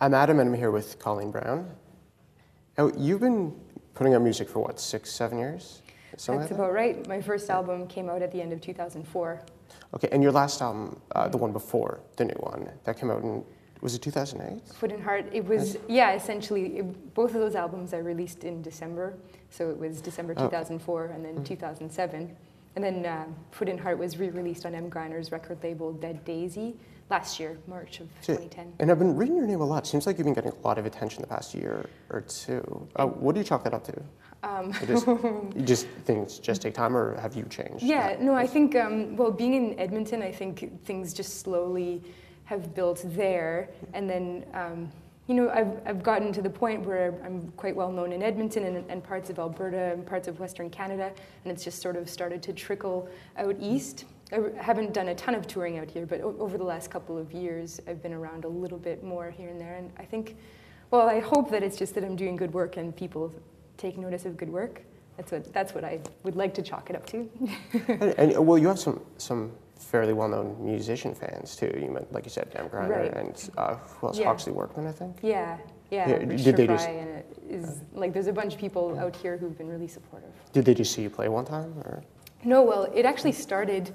I'm Adam, and I'm here with Colleen Brown. Now, you've been putting out music for what, 6, 7 years? That's about right. My first album came out at the end of 2004. Okay, and your last album, the one before the new one, that came out in, was it 2008? Foot and Heart, it was, yeah, essentially, both of those albums I released in December. So it was December 2004 and then 2007. And then Foot and Heart was re-released on M. Griner's record label, Dead Daisy, last year, March of 2010. And I've been reading your name a lot. Seems like you've been getting a lot of attention the past year or two. What do you chalk that up to? Just things just take time, or have you changed? Yeah, no, I think, well, being in Edmonton, I think things just slowly have built there. And then, you know, I've gotten to the point where I'm quite well known in Edmonton and parts of Alberta and parts of Western Canada, and it's just sort of started to trickle out east. I haven't done a ton of touring out here, but over the last couple of years, I've been around a little bit more here and there. And I think, well, I hope that it's just that I'm doing good work and people take notice of good work. That's what I would like to chalk it up to. and well, you have some fairly well-known musician fans too. You meant, like you said, Dan Griner, right. And who else? Yeah. Oxley Workman, I think. Yeah. Did they just? And it is like there's a bunch of people out here who've been really supportive. Did they just see you play one time, or? No, well, it actually started.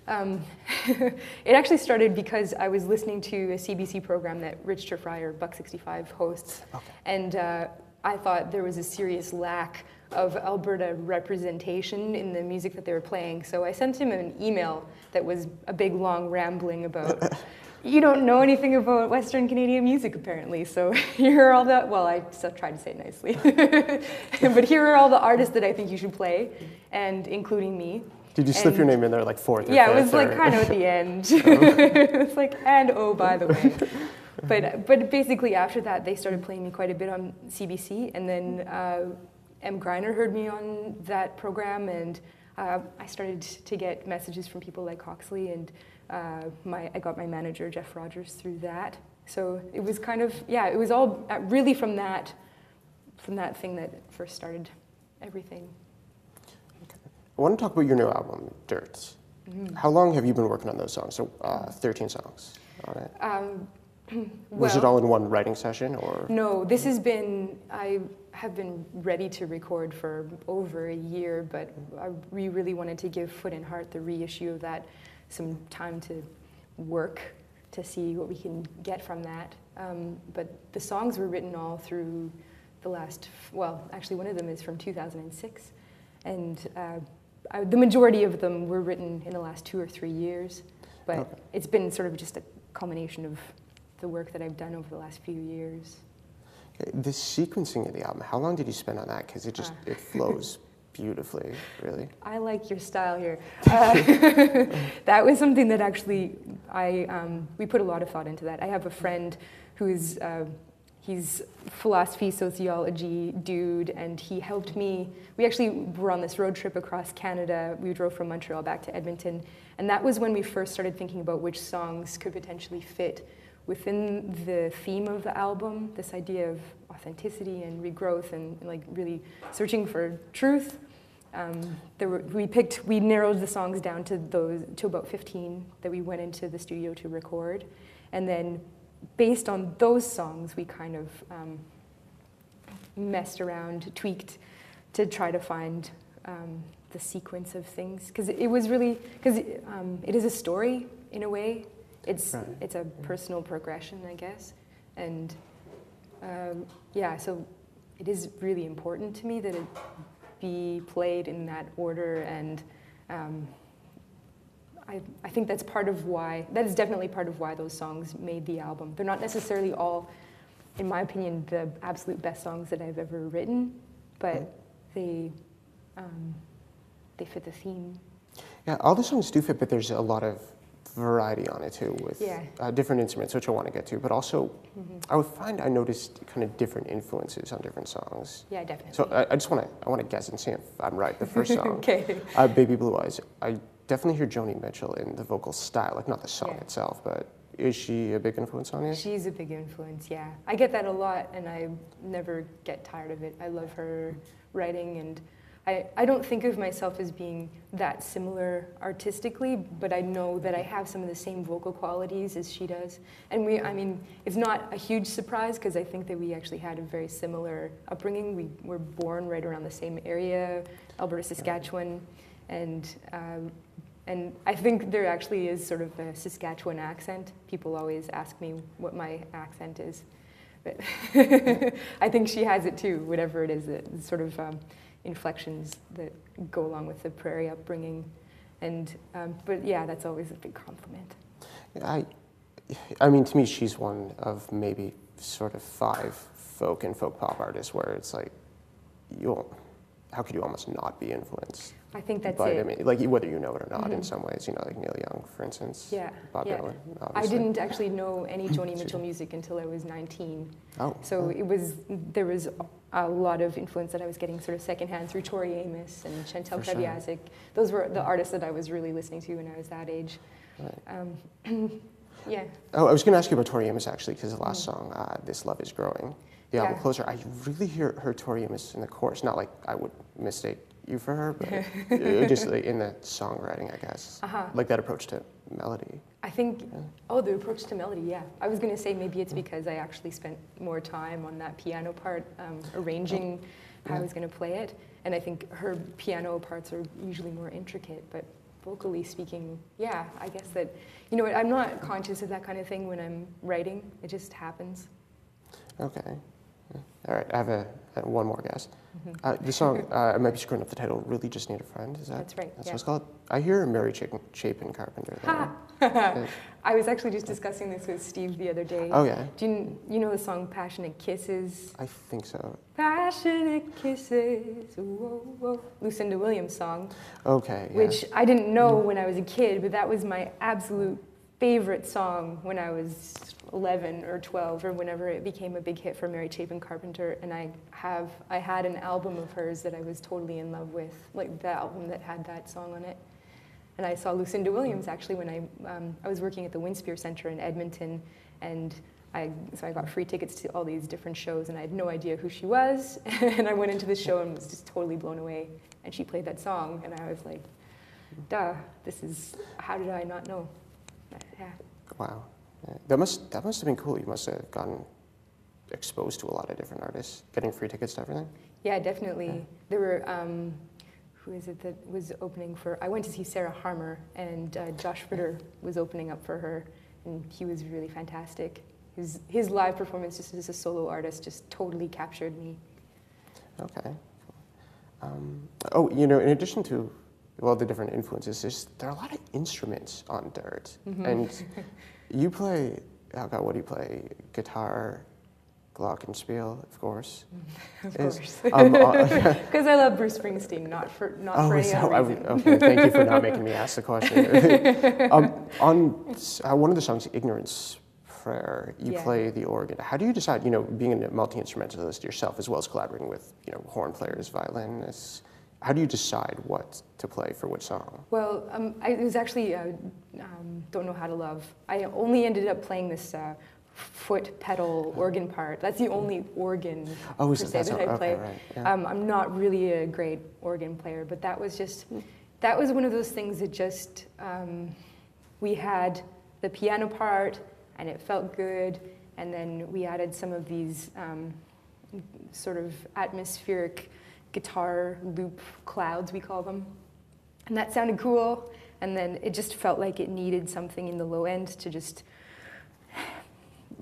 It actually started because I was listening to a CBC program that Rich Terfryer, Buck 65, hosts, and I thought there was a serious lack of Alberta representation in the music that they were playing. So I sent him an email that was a big, long rambling about, you don't know anything about Western Canadian music, apparently. So here are all the, well, I tried to say it nicely, but here are all the artists that I think you should play, and including me. Did you slip your name in there like fourth or yeah, fifth? It was like kind of at the end. It's like, and oh, by the way. But basically after that, they started playing me quite a bit on CBC, and then M. Griner heard me on that program, and I started to get messages from people like Oxley, and I got my manager, Jeff Rogers, through that. So it was kind of, yeah, it was all really from that thing that first started everything. I want to talk about your new album, Dirt. How long have you been working on those songs? So 13 songs on it. Was it all in one writing session, or? No, I have been ready to record for over a year, but we really wanted to give Foot and Heart, the reissue of that, some time to work to see what we can get from that. But the songs were written all through the last, well, actually one of them is from 2006. And the majority of them were written in the last 2 or 3 years, but it's been sort of just a culmination of the work that I've done over the last few years. Okay. The sequencing of the album, how long did you spend on that? Because it flows beautifully, really. I like your style here. That was something that actually we put a lot of thought into that. I have a friend who's he's philosophy, sociology dude, and he helped me. We actually were on this road trip across Canada. We drove from Montreal back to Edmonton, and that was when we first started thinking about which songs could potentially fit within the theme of the album, this idea of authenticity and regrowth and like really searching for truth. We narrowed the songs down to about 15 that we went into the studio to record, and then based on those songs, we kind of messed around, tweaked to try to find the sequence of things. Because it was really, it is a story in a way. It's a personal progression, I guess. And yeah, so it is really important to me that it be played in that order, and I think that's that is definitely part of why those songs made the album. They're not necessarily all, in my opinion, the absolute best songs that I've ever written, but they fit the theme. Yeah, all the songs do fit, but there's a lot of variety on it too, with different instruments, which I want to get to, but also I noticed kind of different influences on different songs. Yeah, definitely. So I want to guess and see if I'm right. The first song, okay. Baby Blue Eyes, I definitely hear Joni Mitchell in the vocal style, like not the song itself, but is she a big influence on you? She's a big influence, yeah. I get that a lot, and I never get tired of it. I love her writing, and I don't think of myself as being that similar artistically, but I know that I have some of the same vocal qualities as she does. And I mean, it's not a huge surprise because I think that we actually had a very similar upbringing. We were born right around the same area, Alberta, Saskatchewan, and I think there actually is sort of a Saskatchewan accent. People always ask me what my accent is, but I think she has it too, whatever it is, it's sort of inflections that go along with the prairie upbringing. And but yeah, that's always a big compliment. I mean, to me, she's one of maybe sort of 5 folk and folk pop artists where it's like, how could you almost not be influenced? I think that's but, it. I mean, like whether you know it or not, in some ways, you know, like Neil Young, for instance. Yeah. Bob Dylan, obviously. I didn't actually know any Joni Mitchell music until I was 19. Oh. So there was a lot of influence that I was getting sort of secondhand through Tori Amos and Chantal Kreviazuk. Those were the artists that I was really listening to when I was that age. Right. Yeah. Oh, I was going to ask you about Tori Amos actually, because the last song, "This Love Is Growing," the album Closer, I really hear Tori Amos in the chorus. Not like I would mistake you for her, but just like in the songwriting, I guess. Like that approach to melody. I think, the approach to melody, yeah. I was going to say maybe it's because I actually spent more time on that piano part, arranging how I was going to play it. And I think her piano parts are usually more intricate, but vocally speaking, yeah, I guess that, you know, I'm not conscious of that kind of thing when I'm writing. It just happens. Okay. All right, I have one more guess. The song, I might be screwing up the title, Really Just Need a Friend, is that? That's right, That's what it's called? I hear Mary Chapin Carpenter there. I was actually just discussing this with Steve the other day. Oh, yeah? Do you know the song Passionate Kisses? I think so. Passionate Kisses, whoa, whoa. Lucinda Williams' song. Okay, yeah. Which I didn't know when I was a kid, but that was my absolute favorite song when I was 11 or 12 or whenever it became a big hit for Mary Chapin Carpenter. And I had an album of hers that I was totally in love with, like the album that had that song on it. And I saw Lucinda Williams actually when I was working at the Winspear Center in Edmonton, and so I got free tickets to all these different shows, and I had no idea who she was. And I went into the show and was just totally blown away. And she played that song, and I was like, duh, how did I not know? Yeah. Wow. Yeah. That must have been cool. You must have gotten exposed to a lot of different artists, getting free tickets to everything. Yeah, definitely. Yeah. There were, who is it that was opening for, I went to see Sarah Harmer, and Josh Fritter was opening up for her, and he was really fantastic. His live performance just as a solo artist just totally captured me. Okay. You know, in addition to the different influences, there are a lot of instruments on Dirt. And you play, oh God, what do you play? Guitar, glockenspiel, of course. Of course. Because I love Bruce Springsteen, not for any other reason. Okay, thank you for not making me ask the question. On one of the songs, Ignorance Prayer, you play the organ. How do you decide, you know, being a multi-instrumentalist yourself as well as collaborating with, you know, horn players, violinists, how do you decide what to play for which song? Well, it was actually Don't Know How to Love. I only ended up playing this foot pedal organ part. That's the only organ per se that I play. Right, yeah. I'm not really a great organ player, but that was one of those things that just, we had the piano part and it felt good, and then we added some of these sort of atmospheric guitar loop clouds, we call them. And that sounded cool, and then it just felt like it needed something in the low end to just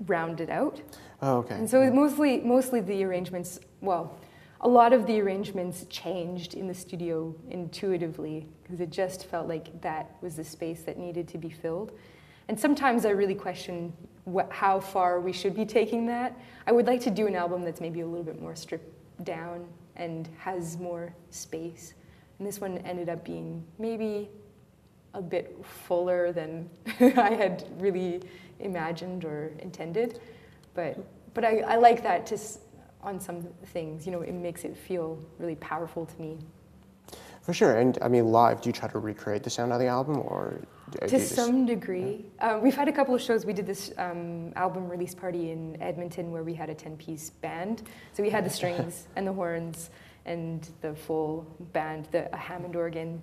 round it out. Oh, okay. And so it mostly the arrangements, well, a lot of the arrangements changed in the studio intuitively, because it just felt like that was the space that needed to be filled. And sometimes I really question how far we should be taking that. I would like to do an album that's maybe a little bit more stripped down and has more space. And this one ended up being maybe a bit fuller than I had really imagined or intended. But I like that on some things, you know, it makes it feel really powerful to me. For sure, and I mean, live, do you try to recreate the sound of the album, or? To some degree. Yeah. We've had a couple of shows. We did this album release party in Edmonton where we had a 10-piece band. So we had the strings and the horns and the full band, a Hammond organ.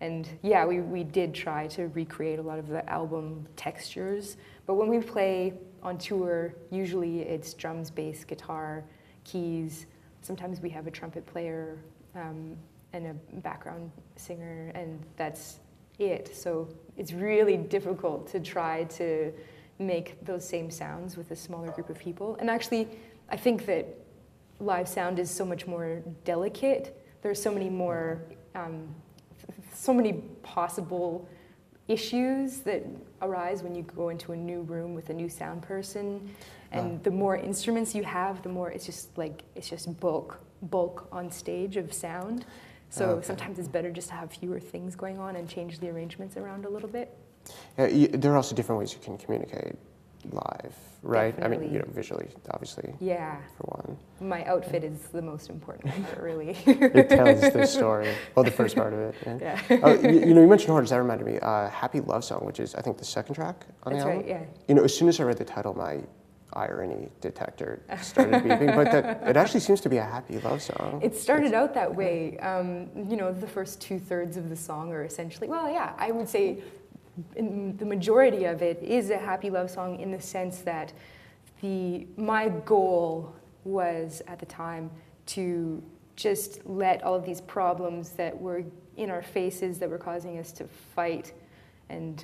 And yeah, we did try to recreate a lot of the album textures, but when we play on tour, usually it's drums, bass, guitar, keys. Sometimes we have a trumpet player and a background singer, and that's it. So it's really difficult to try to make those same sounds with a smaller group of people. And actually, I think that live sound is so much more delicate. There's so many more, so many possible issues that arise when you go into a new room with a new sound person. And the more instruments you have, the more it's just bulk on stage of sound. So sometimes it's better just to have fewer things going on and change the arrangements around a little bit. There are also different ways you can communicate live, right? Definitely. I mean, visually, obviously. Yeah. For one. My outfit is the most important part, really. It tells the story. Well, the first part of it. Yeah. You mentioned horns. That reminded me. "Happy Love Song," which is, I think, the second track on the album. That's right. Yeah. As soon as I read the title, my irony detector started beeping, but it actually seems to be a happy love song. It started out that way. The first 2/3 of the song are essentially, I would say the majority of it is a happy love song, in the sense that my goal was at the time to just let all of these problems that were in our faces, that were causing us to fight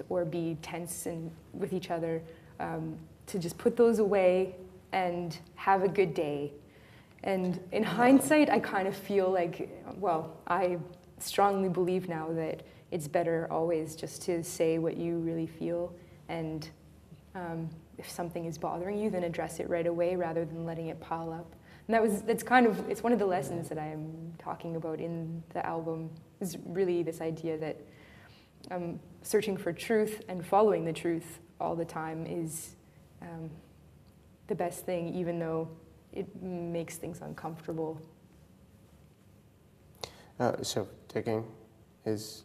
or be tense with each other, to just put those away and have a good day. And in hindsight, I kind of feel like, I strongly believe now that it's better always just to say what you really feel, and if something is bothering you, then address it right away rather than letting it pile up. And it's one of the lessons that I am talking about in the album, is really this idea that searching for truth and following the truth all the time is the best thing, even though it makes things uncomfortable. So digging is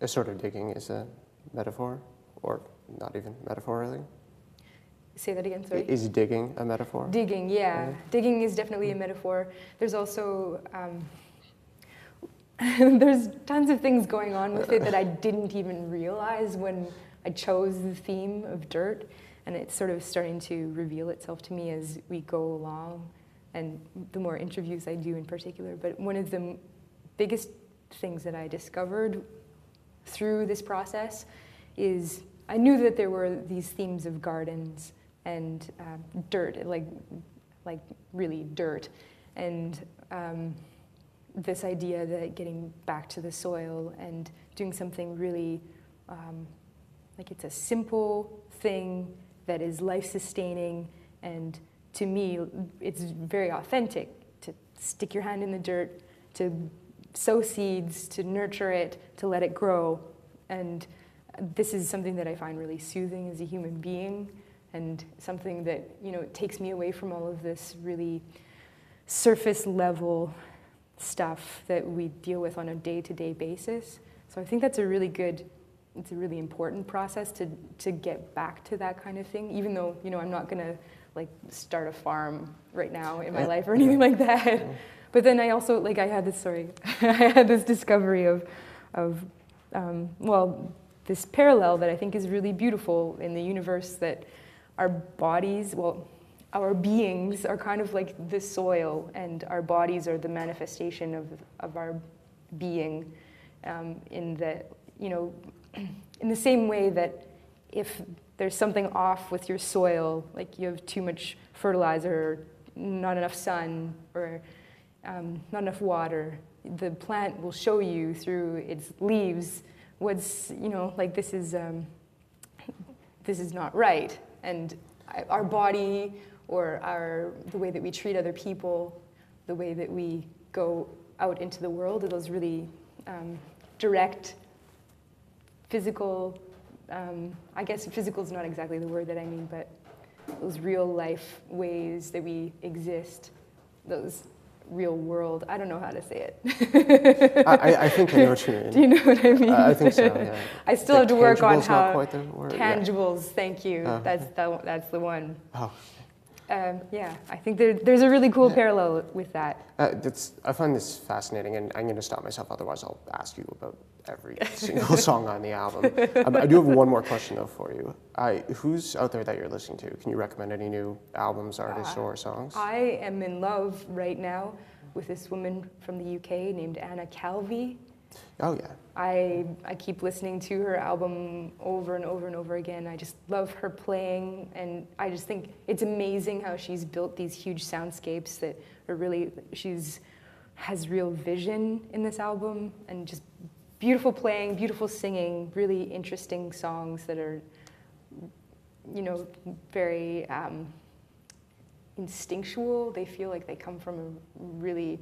a metaphor, or not even metaphor, really? Say that again, sorry. Is digging a metaphor? Digging, yeah. Digging is definitely a metaphor. There's also, there's tons of things going on with it that I didn't even realize when I chose the theme of dirt, and it's sort of starting to reveal itself to me as we go along, and the more interviews I do in particular. But one of the biggest things that I discovered through this process is I knew that there were these themes of gardens and dirt, like really dirt, and this idea that getting back to the soil and doing something really, like it's a simple thing that is life-sustaining, and to me, it's very authentic to stick your hand in the dirt, to sow seeds, to nurture it, to let it grow. And this is something that I find really soothing as a human being, and something that, takes me away from all of this really surface level stuff that we deal with on a day-to-day basis. So I think that's a really important process to get back to that kind of thing, even though, I'm not gonna start a farm right now in my life or anything like that. But then I also, I had this discovery of this parallel that I think is really beautiful in the universe, that our bodies, our beings are kind of like the soil, and our bodies are the manifestation of our being, in that, in the same way that if there's something off with your soil, like you have too much fertilizer, or not enough sun, or not enough water, the plant will show you through its leaves what's, this is not right. And our body, or the way that we treat other people, the way that we go out into the world, are those really direct, physical, I guess physical is not exactly the word that I mean, but those real life ways that we exist, those real world, I don't know how to say it. I think I know what you mean. Do you know what I mean? I think so, yeah. I still have to work on how... Not quite the word. Tangibles, thank you. That's the one. Oh. Yeah, I think there's a really cool parallel with that. I find this fascinating, and I'm going to stop myself, otherwise I'll ask you about every single song on the album. I do have one more question, though, for you. Who's out there that you're listening to? Can you recommend any new albums, artists, or songs? I am in love right now with this woman from the UK named Anna Calvi. Oh, yeah. I keep listening to her album over and over and over again. I just love her playing, and I just think it's amazing how she's built these huge soundscapes that are really, has real vision in this album, and just beautiful playing, beautiful singing, really interesting songs that are, you know, very instinctual. They feel like they come from a really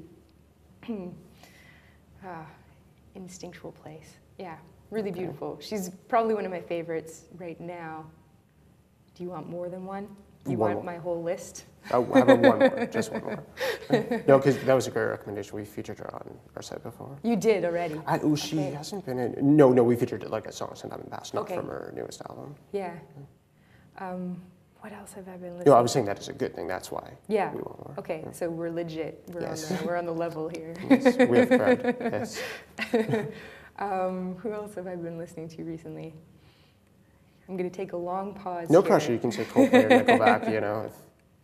instinctual place. Yeah, really beautiful. She's probably one of my favorites right now. Do you want more than one? Do you want my whole list? Oh, how about one more? Just one more. No, because that was a great recommendation. We featured her on our site before. You did already? She hasn't been in... No, we featured like a song sometime in the past, not from her newest album. Yeah. What else have I been listening to? No, I was saying that is a good thing. That's why we want more. Okay, so we're legit. We're on the level here. Yes, we have crowd. Yes. Who else have I been listening to recently? I'm going to take a long pause. No pressure. You can say Coldplay or Nickelback, you know,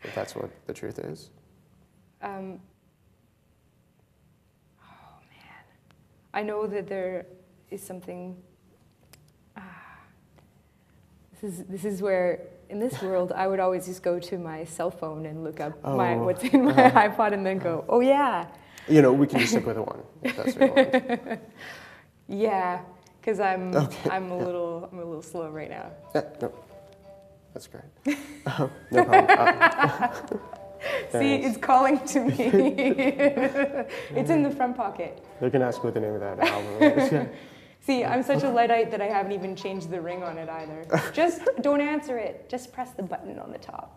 if that's what the truth is. Oh, man. I know that there is something... This is where, in this world, I would always just go to my cell phone and look up what's in my iPod and then go, oh, yeah. You know, we can just stick with one, if that's what you want. Yeah, because I'm a little slow right now. Yeah, no, that's great. No problem. See, it's calling to me. It's in the front pocket. They can ask what the name of that album is. See, I'm such a Luddite that I haven't even changed the ring on it either. Just don't answer it. Just press the button on the top.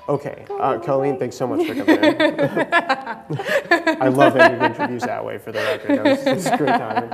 Okay, Colleen, thanks so much for coming in. I love that you introduced that way for the record. That was great timing.